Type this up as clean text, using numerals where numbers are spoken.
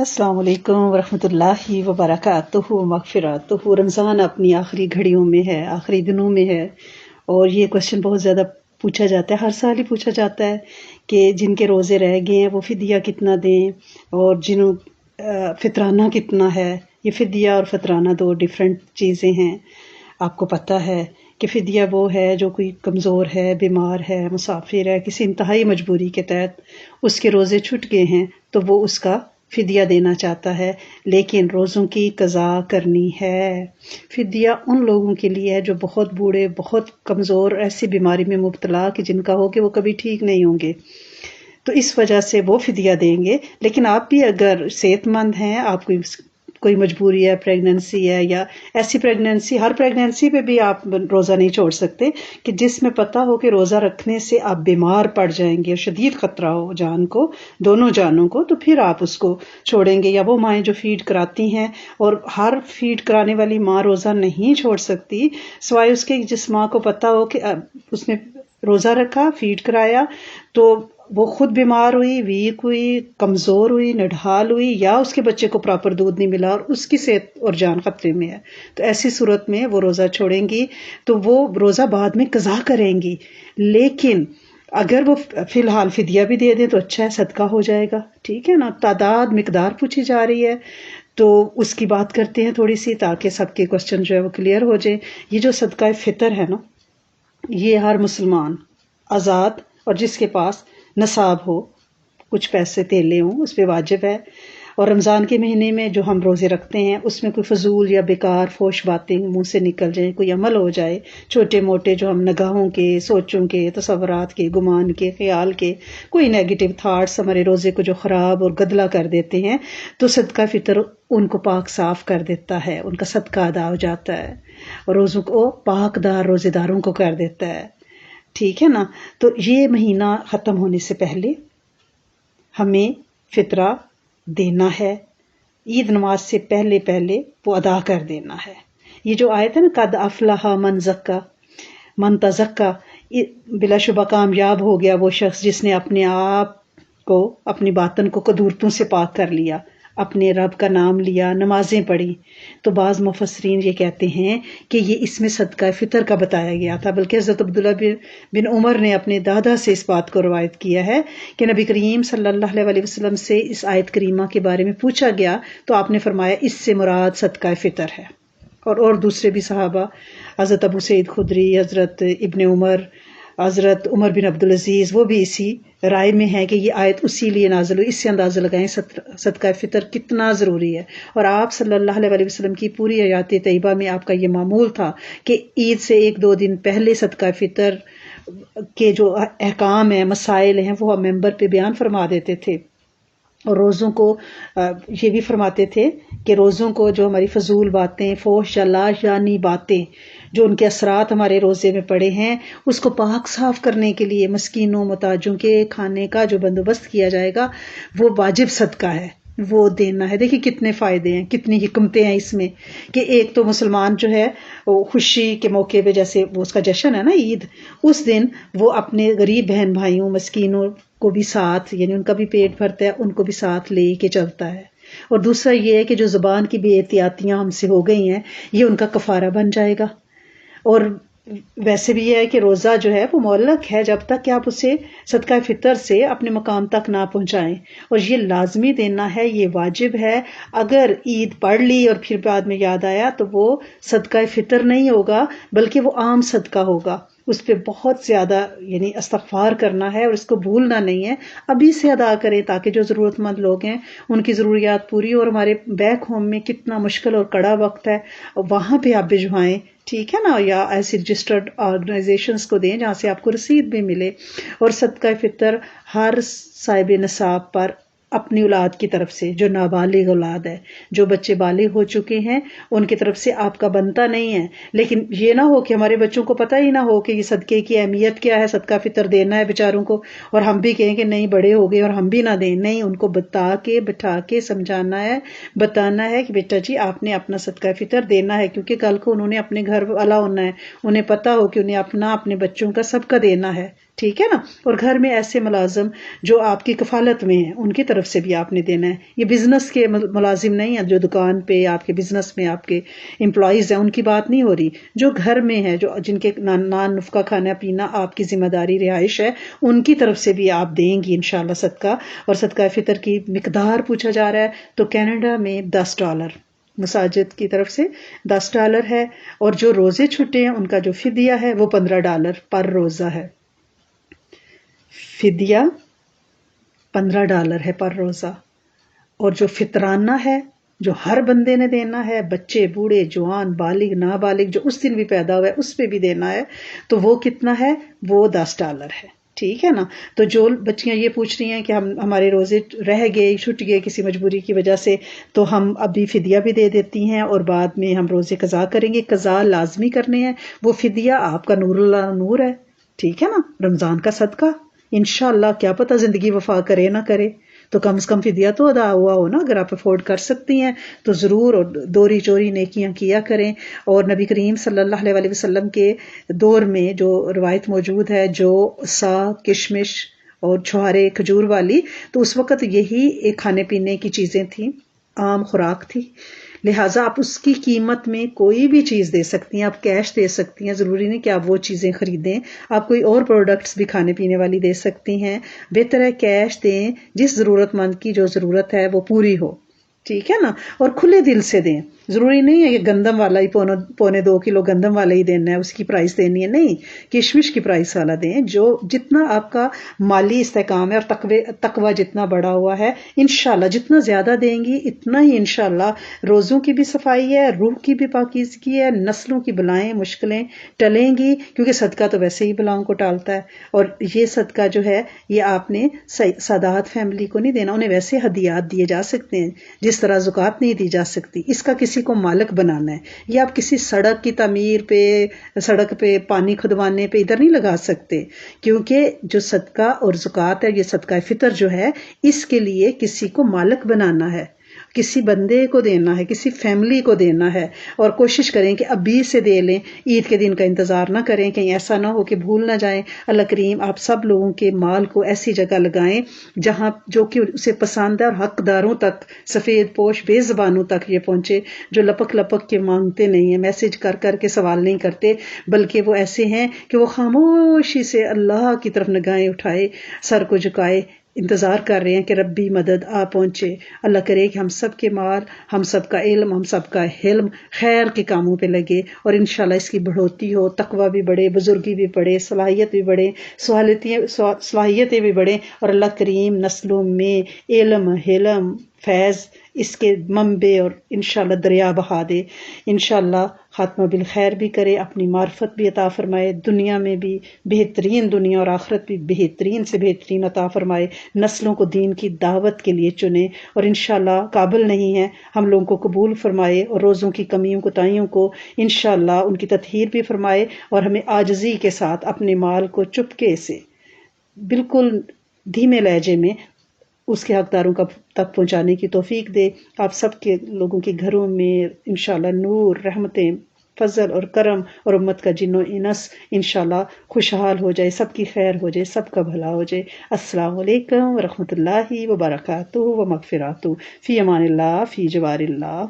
السلام علیکم ورحمۃ اللہ وبرکاتہ مغفراتہ۔ رمضان اپنی آخری گھڑیوں میں ہے، آخری دنوں میں ہے، اور یہ کوشچن بہت زیادہ پوچھا جاتا ہے، ہر سال ہی پوچھا جاتا ہے کہ جن کے روزے رہ گئے ہیں وہ فدیہ کتنا دیں، اور جنہوں فطرانہ کتنا ہے۔ یہ فدیہ اور فطرانہ دو ڈیفرنٹ چیزیں ہیں۔ آپ کو پتہ ہے کہ فدیہ وہ ہے جو کوئی کمزور ہے، بیمار ہے، مسافر ہے، کسی انتہائی مجبوری کے تحت اس کے روزے چھوٹ گئے ہیں تو وہ اس کا فدیہ دینا چاہتا ہے، لیکن روزوں کی قضا کرنی ہے۔ فدیہ ان لوگوں کے لیے ہے جو بہت بوڑھے، بہت کمزور، ایسی بیماری میں مبتلا کہ جن کا ہو کہ وہ کبھی ٹھیک نہیں ہوں گے، تو اس وجہ سے وہ فدیہ دیں گے۔ لیکن آپ بھی اگر صحت مند ہیں، آپ کوئی مجبوری ہے، پریگننسی ہے، یا ایسی پریگننسی، ہر پریگننسی پہ بھی آپ روزہ نہیں چھوڑ سکتے کہ جس میں پتہ ہو کہ روزہ رکھنے سے آپ بیمار پڑ جائیں گے، شدید خطرہ ہو جان کو، دونوں جانوں کو، تو پھر آپ اس کو چھوڑیں گے۔ یا وہ مائیں جو فیڈ کراتی ہیں، اور ہر فیڈ کرانے والی ماں روزہ نہیں چھوڑ سکتی سوائے اس کے جس ماں کو پتہ ہو کہ اس نے روزہ رکھا، فیڈ کرایا، تو وہ خود بیمار ہوئی، ویک ہوئی، کمزور ہوئی، نڈھال ہوئی، یا اس کے بچے کو پراپر دودھ نہیں ملا اور اس کی صحت اور جان خطرے میں ہے، تو ایسی صورت میں وہ روزہ چھوڑیں گی، تو وہ روزہ بعد میں قضا کریں گی۔ لیکن اگر وہ فی الحال فدیہ بھی دے دیں تو اچھا ہے، صدقہ ہو جائے گا، ٹھیک ہے نا۔ تعداد، مقدار پوچھی جا رہی ہے تو اس کی بات کرتے ہیں تھوڑی سی، تاکہ سب کے کوسچن جو ہے وہ کلیئر ہو جائیں۔ یہ جو صدقہ فطر ہے نا، یہ ہر مسلمان آزاد اور جس کے پاس نصاب ہو، کچھ پیسے تیلے ہوں، اس پہ واجب ہے۔ اور رمضان کے مہینے میں جو ہم روزے رکھتے ہیں اس میں کوئی فضول یا بیکار فوش باتیں منہ سے نکل جائیں، کوئی عمل ہو جائے چھوٹے موٹے جو ہم نگاہوں کے، سوچوں کے، تصورات کے، گمان کے، خیال کے، کوئی نیگیٹو تھاٹس ہمارے روزے کو جو خراب اور گدلا کر دیتے ہیں، تو صدقہ فطر ان کو پاک صاف کر دیتا ہے، ان کا صدقہ ادا ہو جاتا ہے، اور روزوں کو پاک دار روزے داروں کو کر دیتا ہے، ٹھیک ہے نا۔ تو یہ مہینہ ختم ہونے سے پہلے ہمیں فطرہ دینا ہے، عید نماز سے پہلے وہ ادا کر دینا ہے۔ یہ جو آیت ہے نا، قد افلح من زکا، من تزکا، بلا شبہ کامیاب ہو گیا وہ شخص جس نے اپنے آپ کو، اپنی باطن کو قدورتوں سے پاک کر لیا، اپنے رب کا نام لیا، نمازیں پڑھی۔ تو بعض مفسرین یہ کہتے ہیں کہ یہ اس میں صدقہ فطر کا بتایا گیا تھا، بلکہ حضرت عبداللہ بن عمر نے اپنے دادا سے اس بات کو روایت کیا ہے کہ نبی کریم صلی اللہ علیہ وسلم سے اس آیت کریمہ کے بارے میں پوچھا گیا تو آپ نے فرمایا اس سے مراد صدقہ فطر ہے۔ اور دوسرے بھی صحابہ، حضرت ابو سعید خدری، حضرت ابن عمر، حضرت عمر بن عبدالعزیز، وہ بھی اسی رائے میں ہے کہ یہ آیت اسی لیے نازل ہوئی۔ اس سے اندازہ لگائیں صدقہ فطر کتنا ضروری ہے۔ اور آپ صلی اللہ علیہ وسلم کی پوری حیات طیبہ میں آپ کا یہ معمول تھا کہ عید سے 1-2 دن پہلے صدقہ فطر کے جو احکام ہیں، مسائل ہیں، وہ ممبر پہ بیان فرما دیتے تھے۔ اور روزوں کو یہ بھی فرماتے تھے کہ روزوں کو جو ہماری فضول باتیں، فوش یا لاشانی باتیں جو ان کے اثرات ہمارے روزے میں پڑے ہیں، اس کو پاک صاف کرنے کے لیے مسکینوں، محتاجوں کے کھانے کا جو بندوبست کیا جائے گا، وہ واجب صدقہ ہے، وہ دینا ہے۔ دیکھیں کتنے فائدے ہیں، کتنی حکمتیں ہیں اس میں، کہ ایک تو مسلمان جو ہے وہ خوشی کے موقع پہ، جیسے وہ اس کا جشن ہے نا عید، اس دن وہ اپنے غریب بہن بھائیوں، مسکینوں کو بھی ساتھ، یعنی ان کا بھی پیٹ بھرتا ہے، ان کو بھی ساتھ لے کے چلتا ہے۔ اور دوسرا یہ ہے کہ جو زبان کی بے احتیاطیاں ہم سے ہو گئی ہیں، یہ ان کا کفارہ بن جائے گا۔ اور ویسے بھی یہ ہے کہ روزہ جو ہے وہ معلق ہے جب تک کہ آپ اسے صدقہ فطر سے اپنے مقام تک نہ پہنچائیں، اور یہ لازمی دینا ہے، یہ واجب ہے۔ اگر عید پڑھ لی اور پھر بعد میں یاد آیا تو وہ صدقہ فطر نہیں ہوگا، بلکہ وہ عام صدقہ ہوگا۔ اس پہ بہت زیادہ یعنی استغفار کرنا ہے اور اس کو بھولنا نہیں ہے، ابھی سے ادا کریں تاکہ جو ضرورت مند لوگ ہیں ان کی ضروریات پوری۔ اور ہمارے بیک ہوم میں کتنا مشکل اور کڑا وقت ہے، وہاں پہ آپ بھجوائیں، ٹھیک ہے نا، یا ایسی رجسٹرڈ آرگنائزیشنز کو دیں جہاں سے آپ کو رسید بھی ملے۔ اور صدقہ فطر ہر صاحب نصاب پر اپنی اولاد کی طرف سے، جو نابالغ اولاد ہے، جو بچے بالغ ہو چکے ہیں، ان کی طرف سے آپ کا بنتا نہیں ہے۔ لیکن یہ نہ ہو کہ ہمارے بچوں کو پتہ ہی نہ ہو کہ یہ صدقے کی اہمیت کیا ہے، صدقہ فطر دینا ہے بیچاروں کو، اور ہم بھی کہیں کہ نہیں بڑے ہو گئے اور ہم بھی نہ دیں۔ نہیں، ان کو بٹھا کے سمجھانا ہے، بتانا ہے کہ بیٹا جی آپ نے اپنا صدقہ فطر دینا ہے، کیونکہ کل کو انہوں نے اپنے گھر والا ہونا ہے، انہیں پتہ ہو کہ انہیں اپنے بچوں کا صدقہ دینا ہے، ٹھیک ہے نا. اور گھر میں ایسے ملازم جو آپ کی کفالت میں ہیں ان کی طرف سے بھی آپ نے دینا ہے. یہ بزنس کے ملازم نہیں ہیں جو دکان پہ آپ کے بزنس میں آپ کے امپلائیز ہیں، ان کی بات نہیں ہو رہی. جو گھر میں ہے، جو جن کے نان نفقہ کھانا پینا آپ کی ذمہ داری رہائش ہے، ان کی طرف سے بھی آپ دیں گی انشاءاللہ صدقہ. اور صدقہ فطر کی مقدار پوچھا جا رہا ہے تو کینیڈا میں $10 مساجد کی طرف سے $10 ہے. اور جو روزے چھٹے ہیں ان کا جو فدیہ ہے وہ $15 پر روزہ ہے. فدیہ $15 ہے پر روزہ. اور جو فطرانہ ہے جو ہر بندے نے دینا ہے، بچے بوڑھے جوان بالغ نابالغ جو اس دن بھی پیدا ہوا ہے اس پہ بھی دینا ہے، تو وہ کتنا ہے؟ وہ $10 ہے. ٹھیک ہے نا. تو جو بچیاں یہ پوچھ رہی ہیں کہ ہمارے روزے رہ گئے چھٹ گئے کسی مجبوری کی وجہ سے، تو ہم ابھی فدیہ بھی دے دیتی ہیں اور بعد میں ہم روزے قضا کریں گے. قضا لازمی کرنے ہیں. وہ فدیہ آپ کا نور اللہ نور ہے. ٹھیک ہے نا. رمضان کا صدقہ انشاءاللہ، کیا پتہ زندگی وفا کرے نہ کرے، تو کم از کم فدیہ تو ادا ہوا ہو نا. اگر آپ افورڈ کر سکتی ہیں تو ضرور اور دوری چوری نیکیاں کیا کریں. اور نبی کریم صلی اللہ علیہ وسلم کے دور میں جو روایت موجود ہے، جو سا کشمش اور چھوارے کھجور والی، تو اس وقت یہی ایک کھانے پینے کی چیزیں تھیں، عام خوراک تھی. لہٰذا آپ اس کی قیمت میں کوئی بھی چیز دے سکتی ہیں. آپ کیش دے سکتی ہیں، ضروری نہیں کہ آپ وہ چیزیں خریدیں. آپ کوئی اور پروڈکٹس بھی کھانے پینے والی دے سکتی ہیں. بہتر ہے کیش دیں، جس ضرورت مند کی جو ضرورت ہے وہ پوری ہو. ٹھیک ہے نا. اور کھلے دل سے دیں. ضروری نہیں ہے کہ گندم والا ہی 2.25 کلو گندم والا ہی دینا ہے، اس کی پرائس دینی ہے. نہیں، کشمش کی پرائس والا دیں. جو جتنا آپ کا مالی استحکام ہے اور تقوی جتنا بڑا ہوا ہے، انشاءاللہ جتنا زیادہ دیں گی اتنا ہی انشاءاللہ روزوں کی بھی صفائی ہے، روح کی بھی پاکیزگی ہے، نسلوں کی بلائیں مشکلیں ٹلیں گی. کیونکہ صدقہ تو ویسے ہی بلاؤں کو ٹالتا ہے. اور یہ صدقہ جو ہے یہ آپ نے سادات فیملی کو نہیں دینا، انہیں ویسے ہدیات دیے جا سکتے ہیں جس طرح زکوٰۃ نہیں دی جا سکتی. اس کا کسی کو مالک بنانا ہے. یہ آپ کسی سڑک کی تعمیر پہ، سڑک پہ پانی کھدوانے پہ ادھر نہیں لگا سکتے. کیونکہ جو صدقہ اور زکوٰۃ ہے، یہ صدقہ فطر جو ہے، اس کے لیے کسی کو مالک بنانا ہے، کسی بندے کو دینا ہے، کسی فیملی کو دینا ہے. اور کوشش کریں کہ ابھی سے دے لیں، عید کے دن کا انتظار نہ کریں، کہیں ایسا نہ ہو کہ بھول نہ جائیں. اللہ کریم آپ سب لوگوں کے مال کو ایسی جگہ لگائیں جہاں جو کہ اسے پسند ہے، اور حقداروں تک، سفید پوش بے زبانوں تک یہ پہنچے، جو لپک لپک کے مانگتے نہیں ہیں، میسج کر کر کے سوال نہیں کرتے، بلکہ وہ ایسے ہیں کہ وہ خاموشی سے اللہ کی طرف نگاہیں اٹھائے، سر کو جھکائے، انتظار کر رہے ہیں کہ ربی مدد آ پہنچے. اللہ کرے کہ ہم سب کے مال، ہم سب کا علم، ہم سب کا حلم خیر کے کاموں پہ لگے، اور انشاءاللہ اس کی بڑھوتی ہو، تقوی بھی بڑھے، بزرگی بھی بڑھے، صلاحیت بھی بڑھے، صلاحیتیں بھی بڑھیں. اور اللہ کریم نسلوں میں علم، حلم، فیض اس کے منبع اور انشاءاللہ دریا بہا دے. انشاءاللہ خاتمہ بالخیر بھی کرے، اپنی معرفت بھی عطا فرمائے، دنیا میں بھی بہترین دنیا اور آخرت بھی بہترین سے بہترین عطا فرمائے. نسلوں کو دین کی دعوت کے لیے چنے، اور انشاءاللہ قابل نہیں ہے ہم لوگوں کو قبول فرمائے، اور روزوں کی کمیوں کوتاہیوں کو انشاءاللہ ان کی تطہیر بھی فرمائے، اور ہمیں عاجزی کے ساتھ اپنے مال کو چپکے سے بالکل دھیمے لہجے میں اس کے حقداروں تک پہنچانے کی توفیق دے. آپ سب کے لوگوں کے گھروں میں انشاءاللہ نور، رحمتیں، فضل اور کرم، اور امت کا جن و انس انشاءاللہ خوشحال ہو جائے، سب کی خیر ہو جائے، سب کا بھلا ہو جائے. السلام علیکم ورحمۃ اللہ وبرکاتہ و مغفراتہ. فی امان اللہ، فی جوار اللہ.